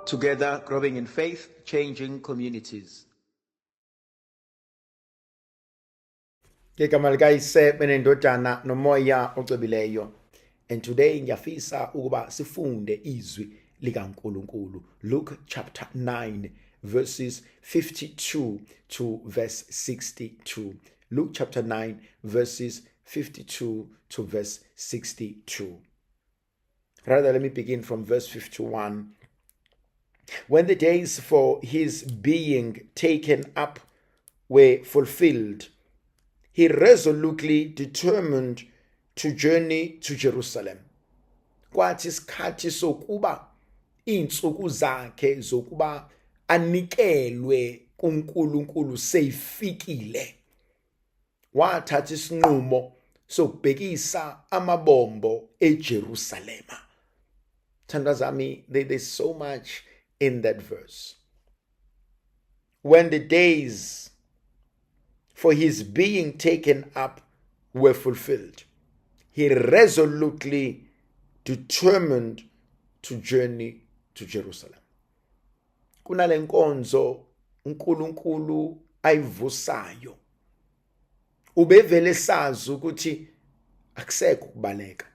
Together, growing in faith, changing communities. Ngegama likayise benendodana nomoya ocebileyo. And today ngiyafisa ukuba sifunde izwi likaNkulunkulu. Luke chapter 9 verses 52 to verse 62. Luke chapter 9 verses 52 to verse 62. Rather, let me begin from verse 51. When the days for his being taken up were fulfilled, he resolutely determined to journey to Jerusalem. Kwathi isikhathi sokuba insuku zakhe zokuba anikelwe kuNkulunkulu seyifikile, wathatha isinqumo sokubhekisa amabombo eJerusalema. Thandwa zami, there's so much in that verse. When the days for his being taken up were fulfilled, he resolutely determined to journey to Jerusalem. Kunale nkonzo uNkulunkulu ayivusayo. Ubevele sazi ukuthi akusekho ukubaleka.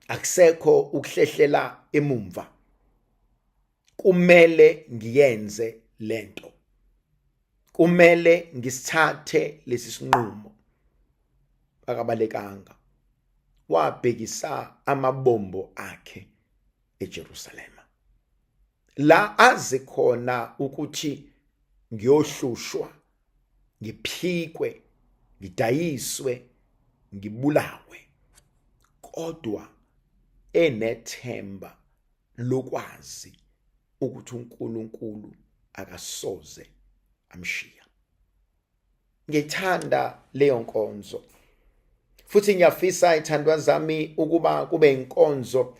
Akusekho ukuhlehlela emumva. Kumele ngiyenze lento. Kumele ngisithathe lesi sinqumo. Akabalekanga. Wabhekisa amabombo akhe eJerusalema. La aze khona ukuthi ngiyohlushwa, ngiphikwe, ngidayiswe, ngibulawe. Kodwa enethemba lokwazi ukuthi uNkulunkulu akasoze amshiya. Ngithanda leyo nkonzo. Futhi ngiyafisa ithandwa zami ukuba kube inkonzo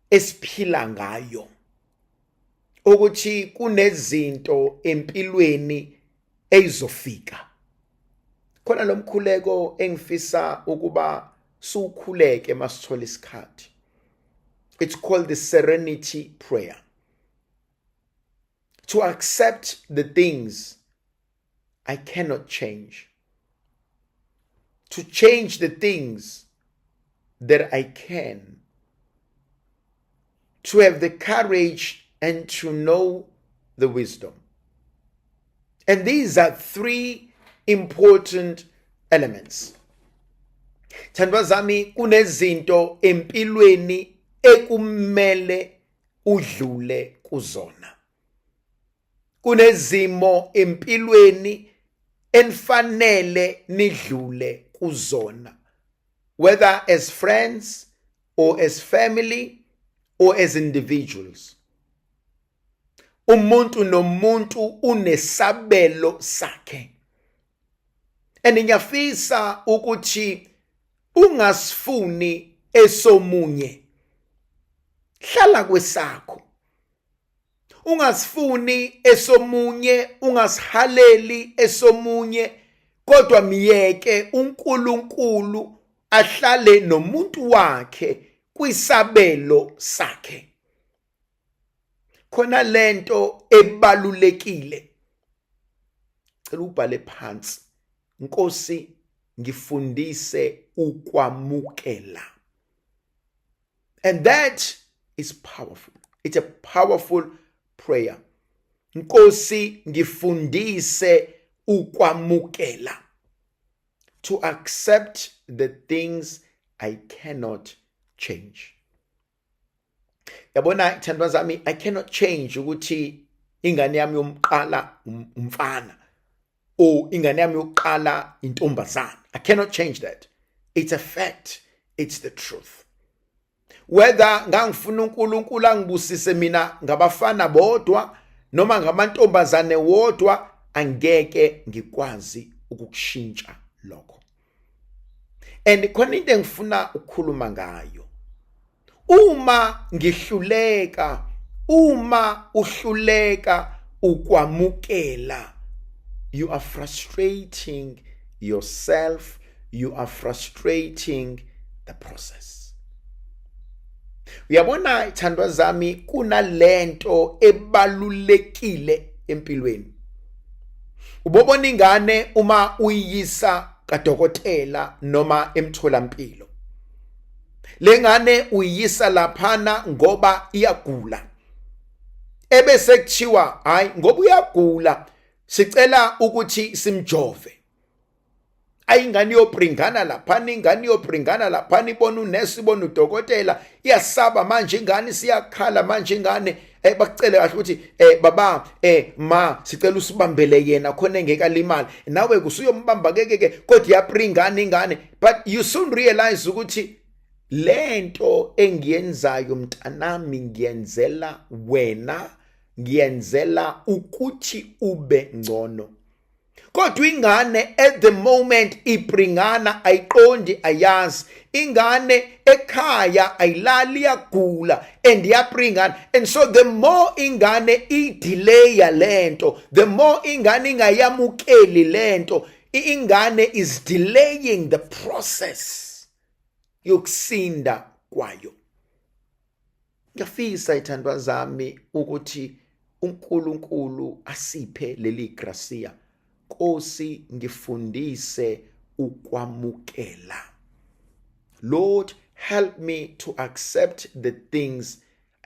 esiphila ngayo. Ukuthi kunezinto empilweni ezofika. Khona lo mkhuleko engifisa ukuba sukhuleke masithola isikhathi. It's called the serenity prayer. To accept the things I cannot change. To change the things that I can. To have the courage and to know the wisdom. And these are three important elements. Thandwa zami, kunezinto empilweni ekumele udlule kuzona. Kunezimo empilweni enfanele nidlule kuzona. Whether as friends or as family or as individuals. Umuntu nomuntu unesabelo sakhe. And ngiyafisa ukuthi ungasifuni esomunye. Hlala kwesakho. Ungasifuni esomunye, ungasihaleli esomunye, kodwa miyeke uNkulunkulu ahlale nomuntu wakhe kwisabelo sakhe. Khona lento ebalulekile. Cela ubhale phansi. Nkosi, ngifundise ukwamukela. And that is powerful. It's a powerful prayer. Nkosi, ngifundise ukwamukela. To accept the things I cannot change. Yabona thandwa zami, I cannot change ukuthi ingane yami yomqala umfana. Or ingane yami yokuqala intombazana. I cannot change that. It's a fact. It's the truth. Whether ngangifuna uNkulunkulu angibusise mina ngabafana bodwa noma ngamantombazane wodwa, angeke ngikwazi ukukushintsha lokho. And khona into engifuna ukukhuluma ngayo. Uma uhluleka ukwamukela, you are frustrating yourself, you are frustrating the process. Uyabona ithandwa zami, kunalento ebalulekile empilweni. Ubobona ingane uma uyisa kadokotela noma emtholampilo. Lengane uyisa laphana ngoba iyagula. Ebese kuthiwa hayi ngoba uyagula sicela ukuthi simjove. Ayingane yopringana laphana, ingane yopringana laphana, ibona unesi, ibona udokotela, iyasaba manje ingane, siyakhala manje ingane, bakucele kahle ukuthi baba ma sicela usibambele yena khona engeke alimali. Nawe kusuyombamba keke kodwa iyapringana ingane, but you soon realize ukuthi lento engiyenzayo mntanami ngiyenzela wena, ngiyenzela ukuthi ube ngcono. Kodwa ingane at the moment ipringana, ayiqondi, ayazi. Ingane ekhaya ayilali, yagula and yapringana. And so the more ingane i-delaya lento, the more ingane ingayamukeli lento, ingane is delaying the process yokusinda kwayo. Ngiyafisa ithandwa zami ukuthi uNkulunkulu asiphe leli gracia. Nkosi ngifundise ukwamukela. Lord, help me to accept the things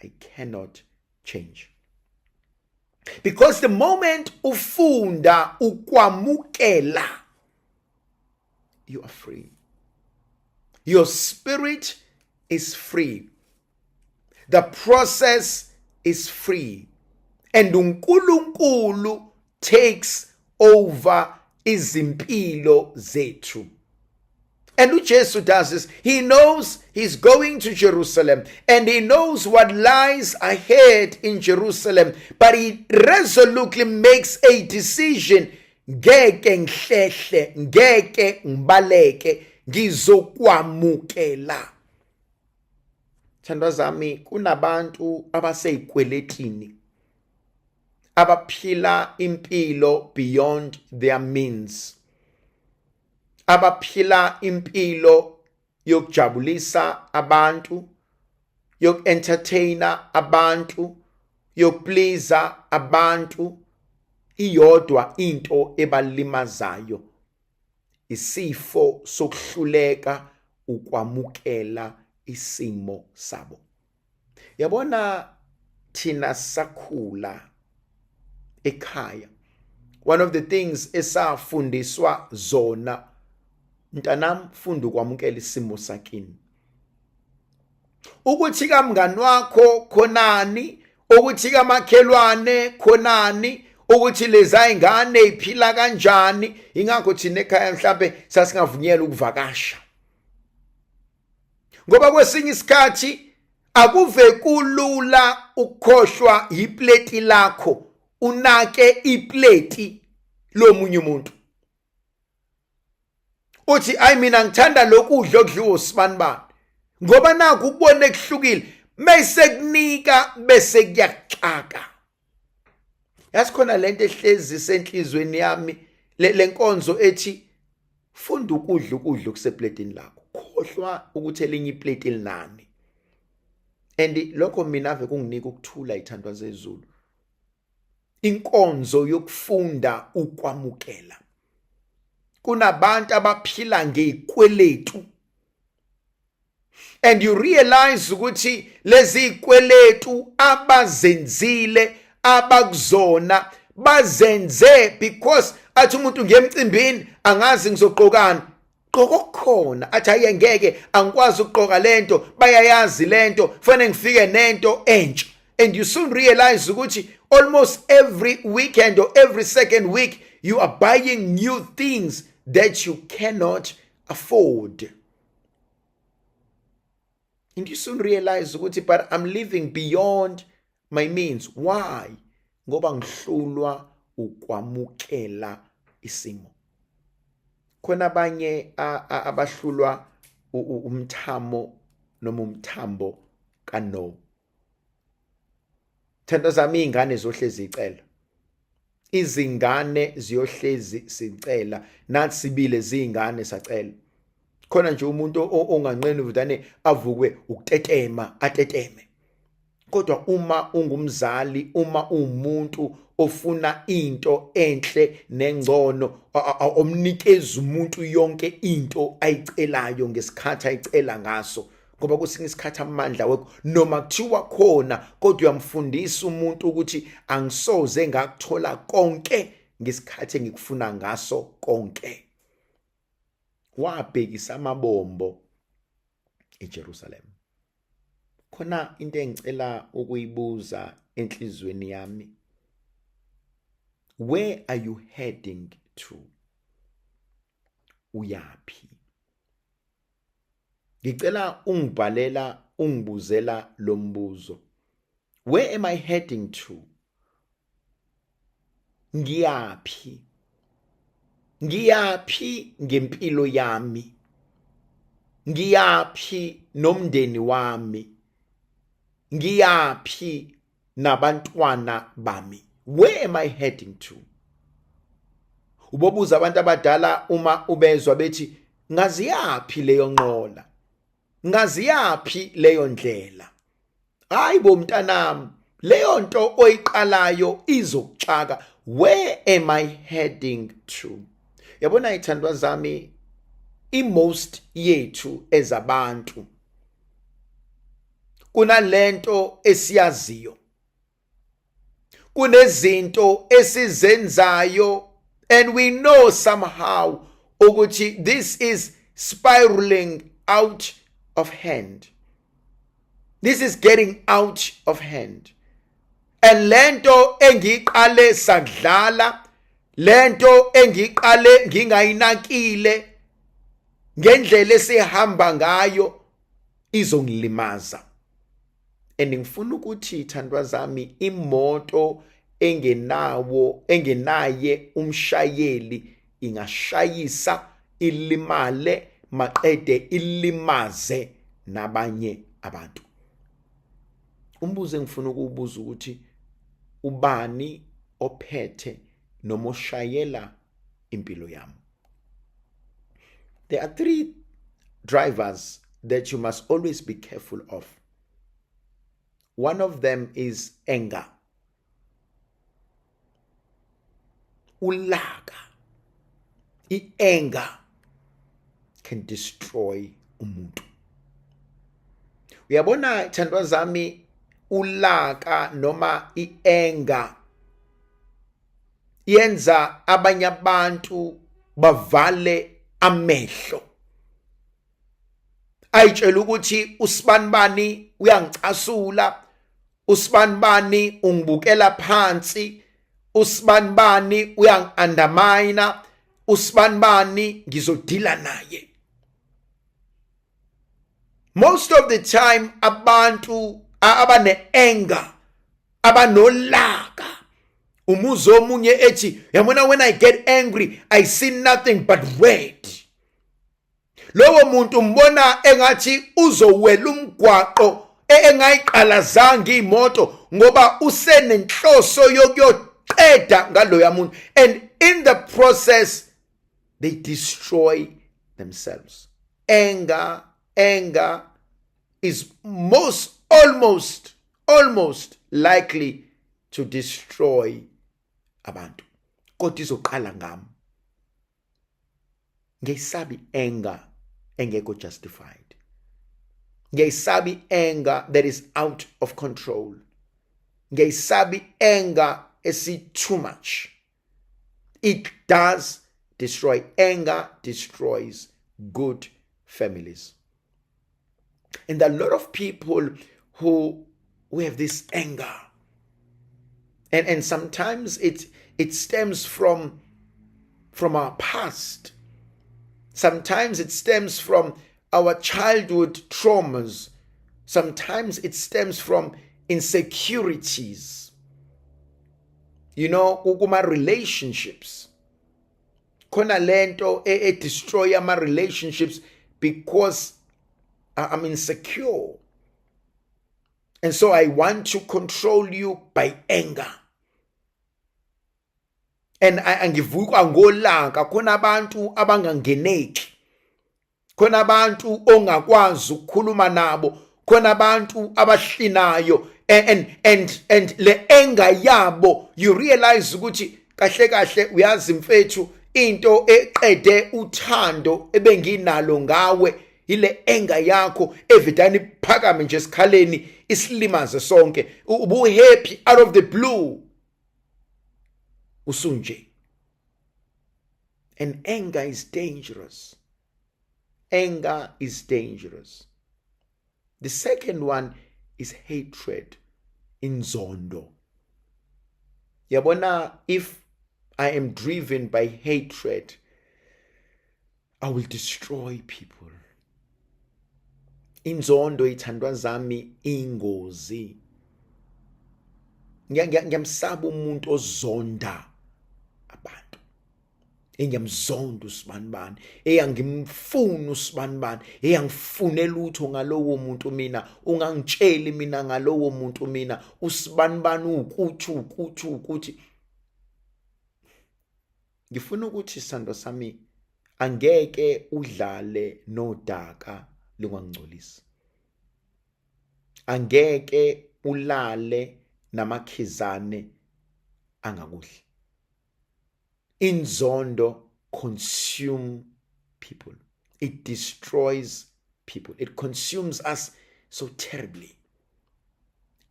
I cannot change. Because the moment ufunda ukwamukela, you are free. Your spirit is free. The process is free. And uNkulunkulu takes over izimpilo zethu. And uJesu does this. He knows he's going to Jerusalem and he knows what lies ahead in Jerusalem, but he resolutely makes a decision. Ngeke ngihlehle, ngeke ngibaleke, ngizokwamukela. Thandwa zami, kunabantu abaseyikweletini, abaphila impilo beyond their means, abaphila impilo yokujabulisa abantu, yok-entertaina abantu, yokupleasa abantu, iyodwa into ebalimazayo, isifo sokuhluleka ukwamukela isimo sabo. Yabona thina sakhula ekhaya, one of the things esafundiswa zona, mntanami funda ukwamukela isimo sakini. Ukuthi kamngani wakho khonani, ukuthi kamakhelwane khonani, ukuthi leza ingane iphila kanjani, ingakho thina ekhaya mhlambe sasingavunyelwa ukuvakasha. Ngoba kwesinye isikhathi akuve kulula ukukhohlwa ipleti lakho, unake ipleti lomunye umuntu. Uthi ay mina ngithanda lokudla okudliwa usibanibani. Ngoba naku ukubona ekuhlukile, mase kunika bese kuyaxaka. Yasikhona lento ehlezi senhlizweni yami, lenkonzo ethi funda ukudla okusepletini lakho. Khohlwa ukuthi elinye ipleti linani. And lokho mina ave kunginika ukuthula ithandwa zezulu. Inkonzo yokufunda ukwamukela. Kunabantu abaphila ngezikweletu. And you realize ukuthi lezi zikweletu abazenzile, abakuzona, bazenze because athi umuntu ngiyemcimbini angazi ngizogqokani. Gqoka okukhona, athi hayi ngeke angikwazi ukugqoka lento, bayayazi lento, kufanele ngifike nento entsha. And you soon realize ukuthi almost every weekend or every second week you are buying new things that you cannot afford. And you soon realize ukuthi but I'm living beyond my means. Why? Ngoba ngihlulwa ukwamukela isimo. Khona abanye abahlulwa umthamo noma umthambo kaNo. Thanda zami ingane zohlezi icela. Izingane ziyohlezi sicela, nathi sibile zingane sacela. khona nje umuntu onganqeni uvudane avukwe ukutetema ateteme. Kodwa uma ungumzali, uma umuntu ofuna into enhle nengcono, omnikeza umuntu yonke into ayicelayo ngesikhathi ayicela ngaso, ngoba kusinga isikhathi amandla wekho noma kuthiwa khona, kodwa uyamfundisa umuntu ukuthi angisoze ngakuthola konke ngesikhathi engikufuna ngaso konke. Wabhekisa amabombo eJerusalem. Khona into engicela ukuyibuza enhlizweni yami. Where are you heading to? Uyaphi? Ngicela ungibhalela ungibuzela lo mbuzo. Where am I heading to? Ngiyaphi? Ngiyaphi ngempilo yami? Ngiyaphi nomndeni wami? Ngiyaphi nabantwana bami? Where am I heading to? Ubobuza abantu abadala uma ubezwa bethi ngaziyaphi leyo nqola? Ngaziyaphi leyo ndlela? Hayi bo mntanami, leyo nto oyiqalayo izokuxaka. Where am I heading to? Yabona ithandwa zami, most yethu ezabantu kunalento esiyaziyo, kunezinto esizenzayo, and we know somehow ukuthi this is spiraling out of hand. This is getting out of hand. And lento engiqale sadlala, lento engiqale ngingayinakile, ngendlela esihamba ngayo izongilimaza. And ngifuna ukuthi ithandwa zami, imoto engenaye umshayeli ingashayisa, ilimale, maqede ilimaze nabanye abantu. Umbuzo engifuna ukubuza ukuthi ubani ophethe noma oshayela impilo yami? There are 3 drivers that you must always be careful of. One of them is anger. Ulaka. Anger can destroy umuntu. Uyabona thandwa zami, ulaka noma anger yenza abanye abantu bavale amehlo. Ayitshela ukuthi usibanibani uyangicasula, usibanibani ungibukela phansi, usibanibani uyang-undermine, usibanibani ngizodila naye. Most of the time abantu abane anger, abanolaka, umuzo omunye ethi yabona, when I get angry I see nothing but red. Lowo muntu mbona engathi uzowela umgwaqo engayiqalazanga imoto ngoba usenenhloso yokuyoqeda ngaloya muntu, and in the process they destroy themselves. Anger is almost likely to destroy abantu. Kodwa izoqala ngami. Ngesabi anger engekho justified. Ngesabi anger that is out of control. Ngesabi anger esi too much. It does destroy. Anger destroys good families. And there are a lot of people who have this anger. And sometimes it stems from our past. Sometimes it stems from our childhood traumas. Sometimes it stems from insecurities. You know, kuma relationships. Kona lento destroy my relationships because I'm insecure. And so I want to control you by anger. And angivuka ngolaka khona abantu abangangeneki. khona abantu ongakwazi ukukhuluma nabo, khona abantu abahlinayo, and le anger yabo, you realize ukuthi kahle kahle uyazi mfethu into eqede uthando ebenginalo ngawe ile anger yakho evidani phakame nje esikhaleni isilimaze sonke, ubu happy out of the blue usunje. And anger is dangerous. Anger is dangerous. The second one is hatred, inzondo. Yabona, if I am driven by hatred, I will destroy people. Inzondo ithandwa zami ingozi. Ngiyamsaba umuntu ozonda abantu. Engiyamzonda usibanibani, eyangimfuna usibanibani, eyangifunela lutho ngalowo muntu mina, ungangitsheli mina ngalowo muntu mina, usibanibani ukuthi. Ngifuna ukuthi sando sami angeke udlale nodaka lungangcolisi. Angeke ulale namakhizane angakudli. Inzondo consume people. It destroys people. It consumes us so terribly.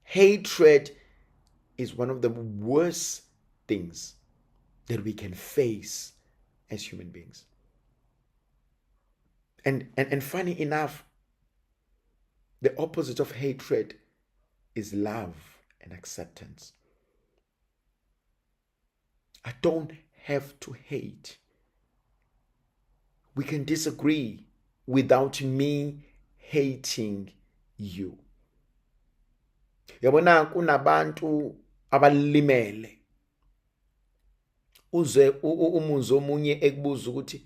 Hatred is one of the worst things that we can face as human beings. And funny enough, the opposite of hatred is love and acceptance. I don't have to hate. We can disagree without me hating you. Yabona kunabantu abalimele. Uze umuzo omunye ekubuza ukuthi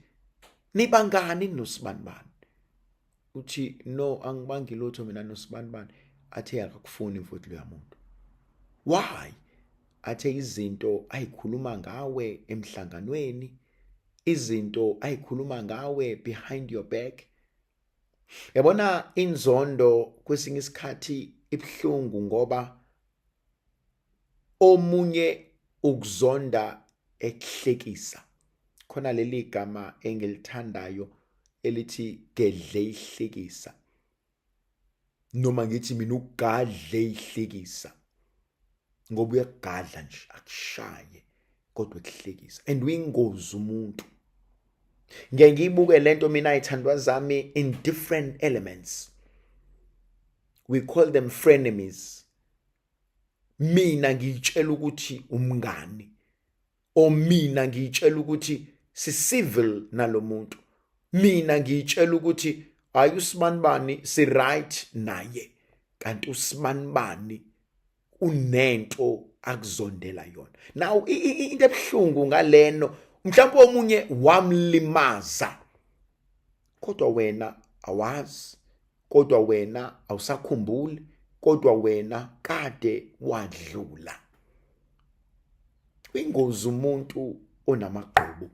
nibangani nosibanibani. Uthi no, angibangi lutho mina nosibanibani. Athe akakufuni mfowethu lo muntu. Why? Athe izinto ayikhuluma ngawe emhlanganweni, izinto ayikhuluma ngawe behind your back. Yabona inzondo kwesinye isikhathi ibhlungu ngoba omunye ukuzonda ekuhlekisa. Khona leli gama engilithandayo elithi gedle ihlekisa. Noma ngithi mina ugadle ihlekisa. Ngoba uyagadla nje akushaye kodwa ekuhlekisa. And uyingozi umuntu. Ngeke ngiyibuke lento mina ayithandwa zami in different elements. We call them frenemies. Mina ngiyitshela ukuthi umngani. O mina ngiyitshela ukuthi si-civil nalo muntu. Mina ngiyitshela ukuthi ayusibanibani si right naye. Kanti usibanibani unento akuzondela yona. Now into ebhlungu ngaleno, mhlawumbe omunye wamlimaza. Kodwa wena awazi, kodwa wena awusakhumbuli, kodwa wena kade wadlula. Uyingozi umuntu onamagqubu.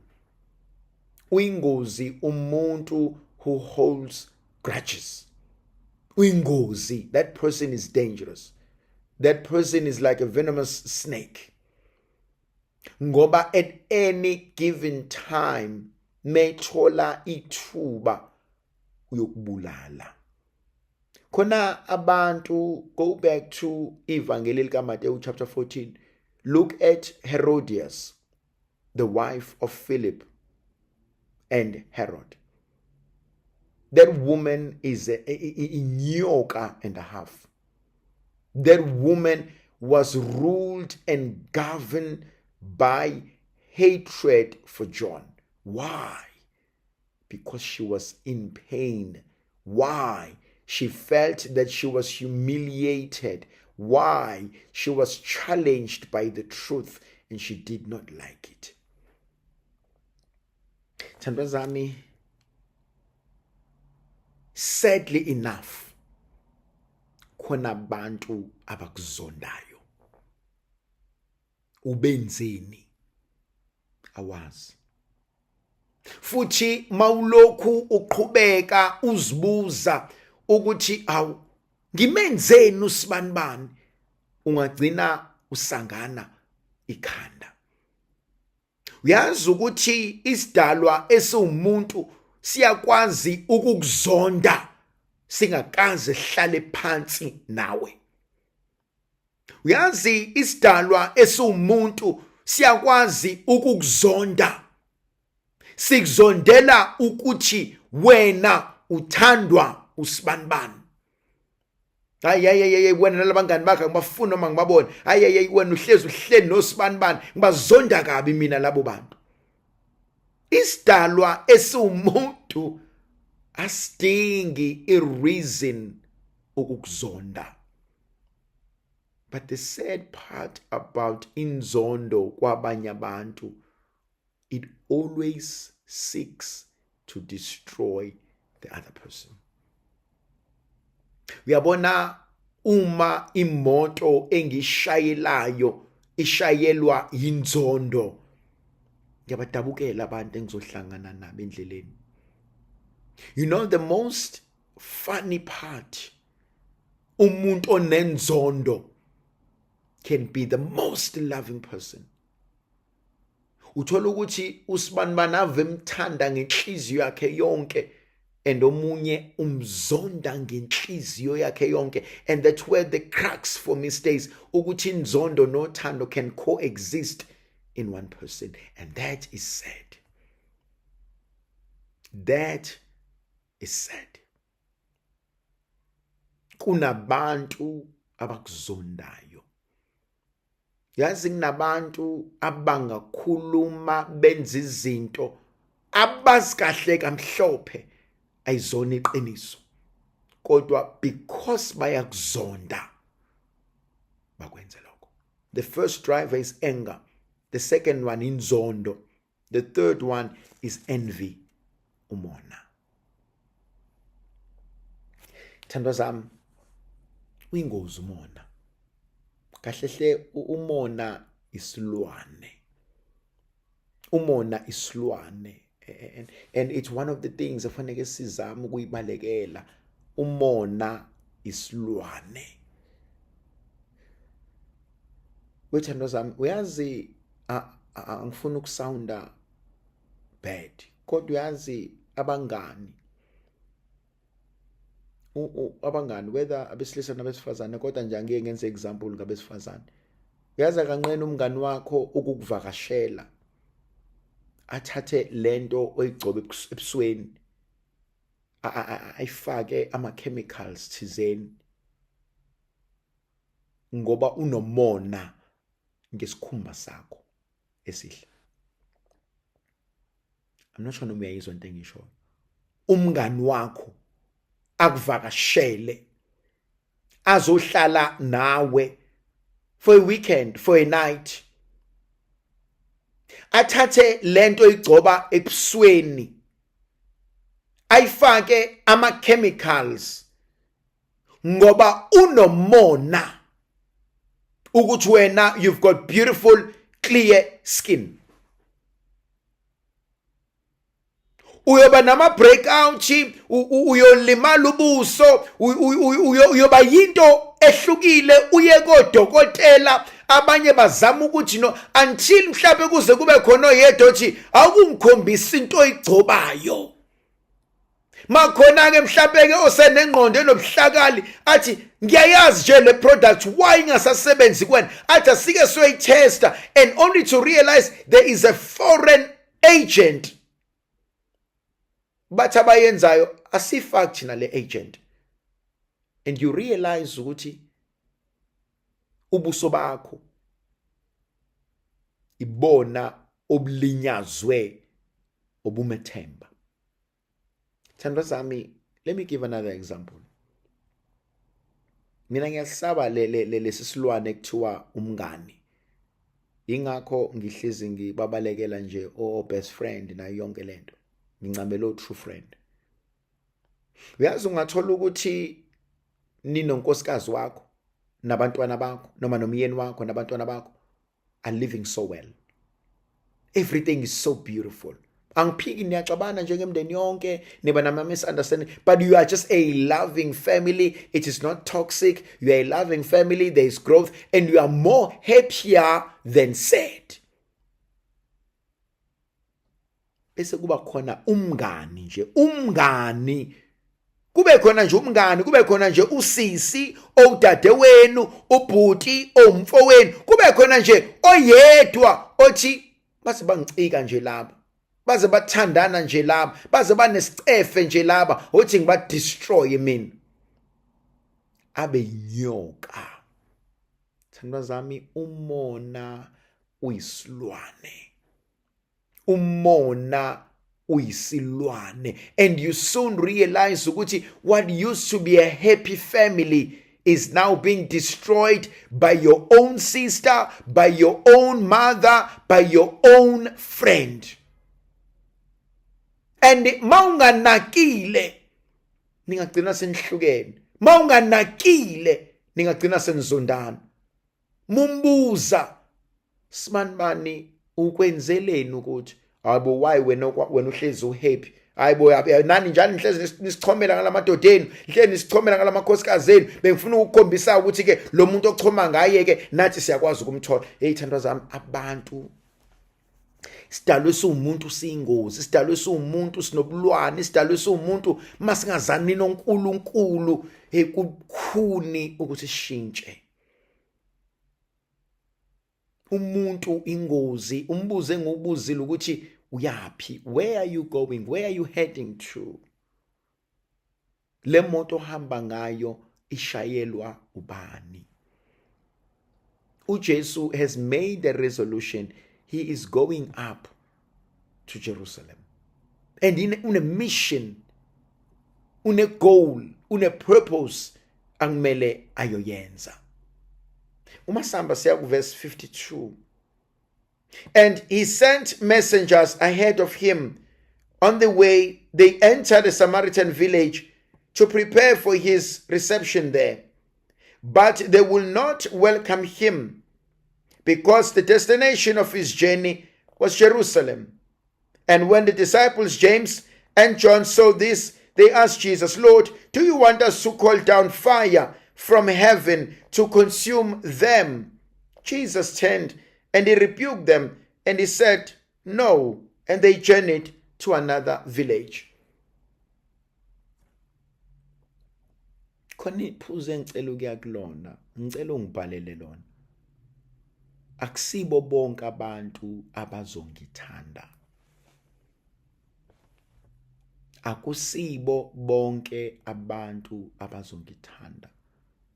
Uyingozi umuntu who holds grudges. Uyingozi. That person is dangerous. That person is like a venomous snake. Ngoba at any given time methola ithuba uyokubulala. Khona abantu, go back to Ivangeli likaMateyu chapter 14. Look at Herodias, the wife of Philip and Herod. That woman is a nyoka and a half. That woman was ruled and governed by hatred for John. Why? Because she was in pain. Why? She felt that she was humiliated. Why? She was challenged by the truth and she did not like it. Thandwa zami, sadly enough, khona abantu abakuzondayo. Ubenzeni awazi. futhi mawulokhu uqhubeka uzibuza ukuthi awu ngimenzeni usibanibani, ungagcina usangana ikhanda. Uyazi ukuthi isidalwa esiwumuntu siyakwazi ukukuzonda singakaze sihlale phansi nawe. Uyazi isidalwa esiwumuntu siyakwazi ukukuzonda sikuzondela ukuthi wena uthandwa usibanibani. Hayi wena nalabangani bakho ngibafuna noma ngibabone. Hayi wena uhleli nosibanibani, ngibazonda kabi mina labo bantu. Isidalwa esiwumuntu asidingi reason ukukuzonda. But the sad part about inzondo kwabanye abantu, it always seeks to destroy the other person. Uyabona uma imoto engishayelayo ishayelwa inzondo, ngiyabadabukela abantu engizohlangana nabo endleleni. You know the most funny part, umuntu onenzondo can be the most loving person. Uthola ukuthi usibanibani ave emthanda ngenhliziyo yakhe yonke and omunye umzonda ngenhliziyo yakhe yonke, and that's where the crux for me stays, ukuthi inzondo nothando can coexist in one person, and that is sad. That is sad. Kunabantu abakuzondayo. Yazi kunabantu abangakhuluma benza izinto abazikahle kamhlophe ayizona iqiniso, kodwa because bayakuzonda bakwenza lokho. The first driver is anger, the second one inzondo, the third one is envy, umona. Thandwa zami, uyingozi umona. Kahlehle umona isilwane. Umona isilwane. And it's one of the things afanele sizame ukuyibalekela. Umona isilwane. Wethandwa zami, uyazi angifuna ukusounda bad, kodwa uyazi abangani whether abesilisa nabesifazane, kodwa nje angeke ngenze example ngabesifazane. Uyazi akanqena umngani wakho ukukuvakashela athathe lento oyigcoba ebusweni ayifake ama-chemicals thizeni ngoba unomona ngesikhumba sakho esihle. I'm not sure noma uyayizwa into engishoyo. Umngani wakho akuvakashele azohlala nawe for a weekend, for a night, athathe lento igcoba ebusweni ayifake ama-chemicals ngoba unomona ukuthi wena you've got beautiful clear skin. Uyoba nama breakout, uyolimala ubuso, uyoba yinto ehlukile, uye kodokotela, abanye bazama ukuthi no until mhlawumbe kuze kube khona oyedwa othi awungikhombisa into oyigcobayo. Makhona ke mhlawumbe ke osenengqondo enobuhlakali athi ngiyayazi nje le product why ingasasebenzi kuwena, athi asike soyitesta, and only to realize there is a foreign agent bathi abayenzayo asifak thina le agent, and you realize ukuthi ubuso bakho ibona obulinyazwe obumethemba. Thandwa zami, let me give another example. Mina ngiyasaba lesisilwane ekuthiwa umngani. Ingakho ngihlezi ngibabalekela nje o best friend nayo yonke lento. Ngincamela o true friend. Uyazi ungathola ukuthi ninonkosikazi wakho nabantwana bakho noma nomyeni wakho nabantwana bakho are living so well. Everything is so beautiful. Angiphiki niyaxabana njengemndeni yonke, niba nama misunderstanding, but you are just a loving family. It is not toxic. You are a loving family. There is growth and you are more happier than sad. Bese kuba khona umngani nje, umngani. Kube khona nje umngani, kube khona nje usisi, odade wenu, ubhuti, omfowenu. Kube khona nje oyedwa othi base bangicika nje laba. Baze bathandana nje laba, baze banesicefe nje laba, othi ngiba destroy mina. Abe nyoka. Thandwa zami, umona uyisilwane. Umona uyisilwane. And you soon realize ukuthi what used to be a happy family is now being destroyed by your own sister, by your own mother, by your own friend. And maunganakile ningagcina senihlukene. Maunganakile ningagcina senizondana. Mumbuza, sibanibani ukwenzeleni ukuthi hayibo why wena uhlezi uhappy? Hayibo nani njalo nihlezi nisichomela ngalamadodeni, nihlezi nisichomela ngalamakhosikazeni. Bengifuna ukukhombisa ukuthi ke lo muntu ochoma ngaye ke nathi siyakwazi ukumthola. Hey thandwa zami, abantu sidalwe siwumuntu siyingozi, sidalwe siwumuntu sinobulwane, sidalwe siwumuntu masingazani noNkulunkulu. Hey kukhuni ukuthi sishintshe. Umuntu ingozi, umbuze ngobuzile ukuthi uyapi? Where are you going? Where are you heading to? Le moto hamba ngayo ishayelwa ubani? uJesu has made a resolution. He is going up to Jerusalem. And in a mission, une goal, une purpose angmele ayoyenza. Umasamba siya ku verse 52. And he sent messengers ahead of him. On the way, they entered a Samaritan village to prepare for his reception there. But they will not welcome him because the destination of his journey was Jerusalem. And when the disciples James and John saw this, they asked Jesus, Lord, do you want us to call down fire from heaven to consume them? Jesus turned and he rebuked them and he said, no. And they journeyed to another village. Khona iphuze ngicela ukuya kulona, ngicela ungibhalele lona. Akusibo bonke abantu abazongithanda. Akusibo bonke abantu abazongithanda.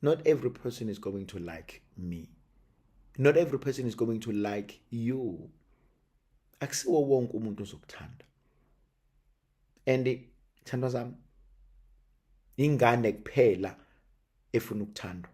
Not every person is going to like me. Not every person is going to like you. Akusiwo wonke umuntu ozokuthanda. And thandwa zami, ingane kuphela efuna ukuthandwa.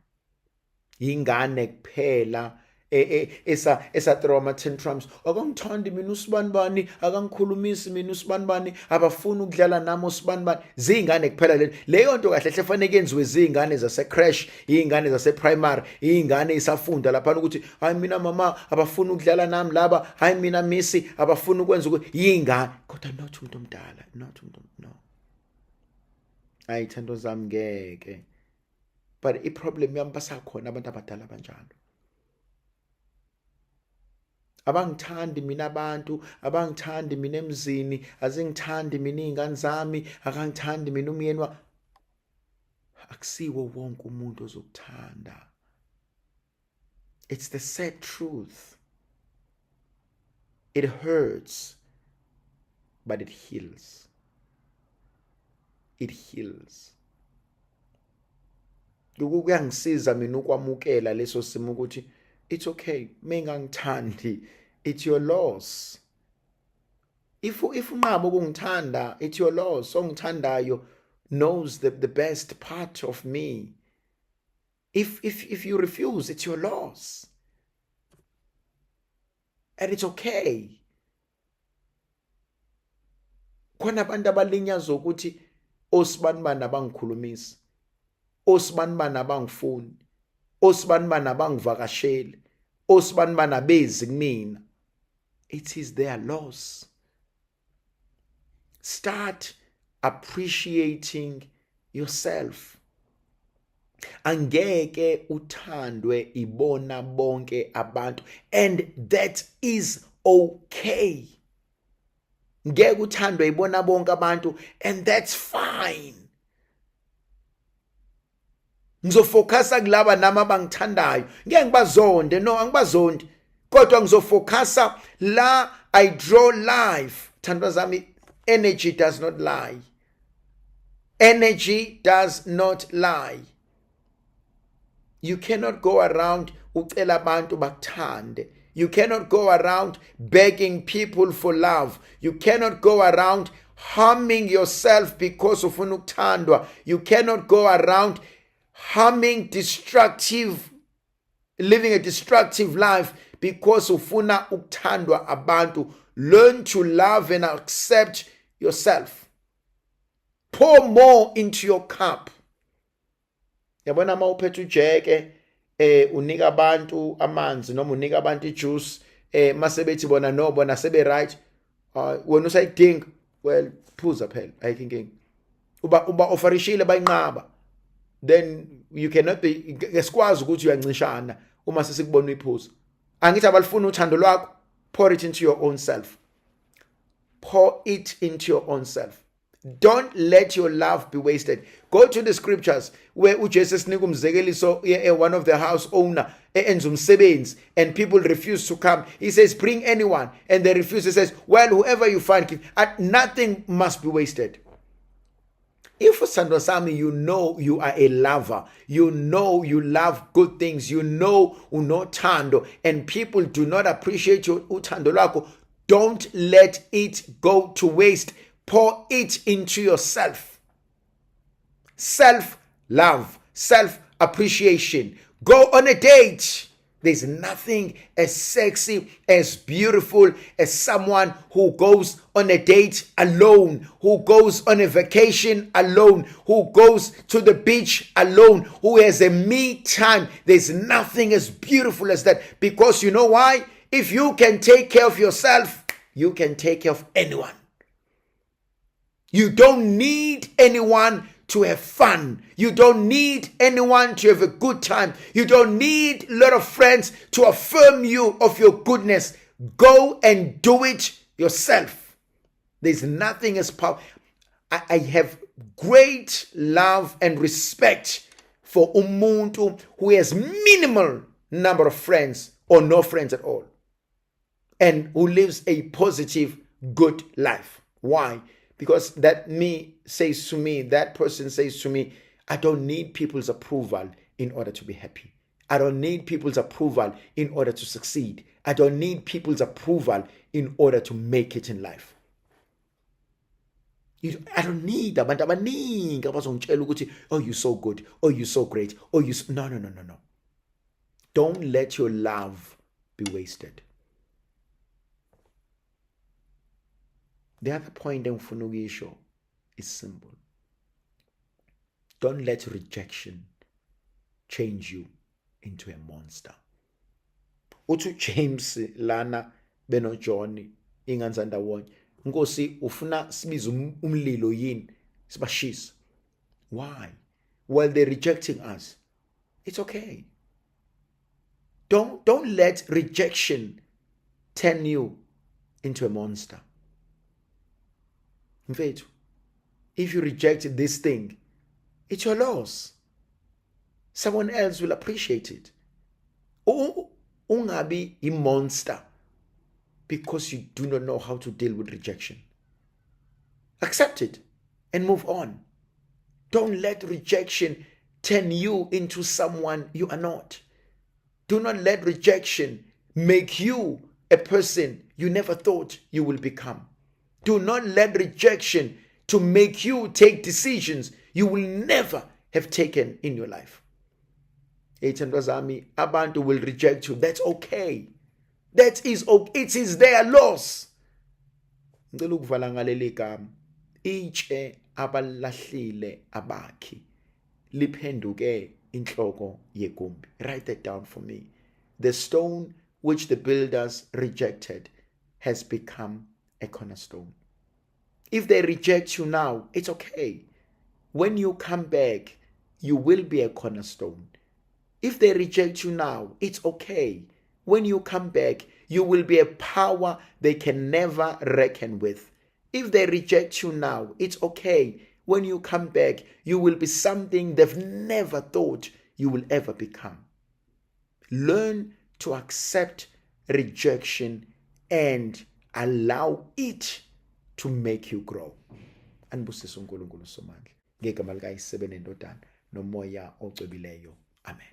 Ingane kuphela esa trauma tantrums. Akangithandi mina usibanibani, akangikhulumisi mina usibanibani, abafuna ukudlala nami usibanibani. Zingane kuphela leyo nto kahle hle fanele yenziwe zingane zase crash, izingane zase primary, izingane isafunda lapha ukuthi hayi mina mama abafuna ukudlala nami laba, hayi mina misi abafuna ukwenza izingane, kodwa not umuntu omdala, not umuntu no. Ayithando zami ngeke. But iproblem yami basakhona abantu abadala abanjalo. Abangithandi mina abantu, abangithandi mina emzini, azingithandi mina izingane zami, akangithandi mina umyeni wa. Akusiwo wonke umuntu ozokuthanda. It's the sad truth. It hurts, but it heals. It heals. Kuyangisiza mina ukwamukela leso simo ukuthi it's okay, mengangithandi, it's your loss. If unqaba ukungithanda, it's your loss. Ongithandayo knows the best part of me. If you refuse, it's your loss. And it's okay. Khona abantu abalinyaza ukuthi osibanibani abangikhulumisi, osibanibani abangifuni, osibanibani abangivakasheli, osibanibani abezi kumina. It is their loss. Start appreciating yourself. Angeke uthandwe ibona bonke abantu, and that is okay. Ngeke uthandwe ibona bonke abantu, and that's fine. Ngizofocusa kulaba nami abangithandayo. Ngeke ngibazonde, no, angibazondi. Kodwa ngizofocusa la I draw life. Thandwa zami, energy does not lie. Energy does not lie. You cannot go around ucela abantu bakuthande. You cannot go around begging people for love. You cannot go around harming yourself because ufuna ukuthandwa. You cannot go around living a destructive life because ufuna ukuthandwa abantu. Learn to love and accept yourself. Pour more into your cup. Yabona ma uphethe ujeke unika abantu amanzi noma unika abantu ijuice masebethi bona no bona sebe right wena usayidinga, well phuza phela ayikho inkinga. Uba offerishile bayinqaba, then you cannot be ngesikwazi ukuthi uyancishana uma sesikubona uyiphuza. Angithi abalifuna uthando lwakho, pour it into your own self. Pour it into your own self. Don't let your love be wasted. Go to the scriptures where uJesus nika umzekeliso one of the house owner enza umsebenzi and people refuse to come. He says bring anyone and they refuse. He says, well, whoever you find, nothing must be wasted. If Sandra Sami, you know you are a lover, you know you love good things, you know unotando, and people do not appreciate your utando lwakho, don't let it go to waste. Pour it into yourself. Self-love, self-appreciation. Go on a date. There's nothing as sexy, as beautiful as someone who goes on a date alone, who goes on a vacation alone, who goes to the beach alone, who has a me time. There's nothing as beautiful as that, because you know why? If you can take care of yourself, you can take care of anyone. You don't need anyone to have fun. You don't need anyone to have a good time. You don't need a lot of friends to affirm you of your goodness. Go and do it yourself. There's nothing as powerful. I have great love and respect for umuntu who has minimal number of friends or no friends at all, and who lives a positive, good life. Why? Because that person says to me, I don't need people's approval in order to be happy. I don't need people's approval in order to succeed. I don't need people's approval in order to make it in life. I don't need abantu abaningi abazongitshela ukuthi, oh, you're so good, oh, you're so great, oh, no. Don't let your love be wasted. The other point engifuna ukuyisho is simple. Don't let rejection change you into a monster. Uthi James lana beno John ingane ndawonye, Nkosi ufuna sibize umlilo yini sibashisa. Why? Well, they're rejecting us. It's okay. Don't let rejection turn you into a monster. In fact, if you reject this thing, it's your loss. Someone else will appreciate it. Ungabi a monster because you do not know how to deal with rejection. Accept it and move on. Don't let rejection turn you into someone you are not. Do not let rejection make you a person you never thought you will become. Do not let rejection to make you take decisions you will never have taken in your life. Abantu will reject you. That's okay. That is okay. It is their loss. Itshe abalahlile abakhi liphenduke inhloko yegumbi. Write that down for me. The stone which the builders rejected has become a cornerstone. If they reject you now, it's okay. When you come back, you will be a cornerstone. If they reject you now, it's okay. When you come back, you will be a power they can never reckon with. If they reject you now, it's okay. When you come back, you will be something they've never thought you will ever become. Learn to accept rejection and allow it to make you grow. Anibusise uNkulunkulu Somandla. Ngegama likaYise noMoya Ogcweleyo. Amen.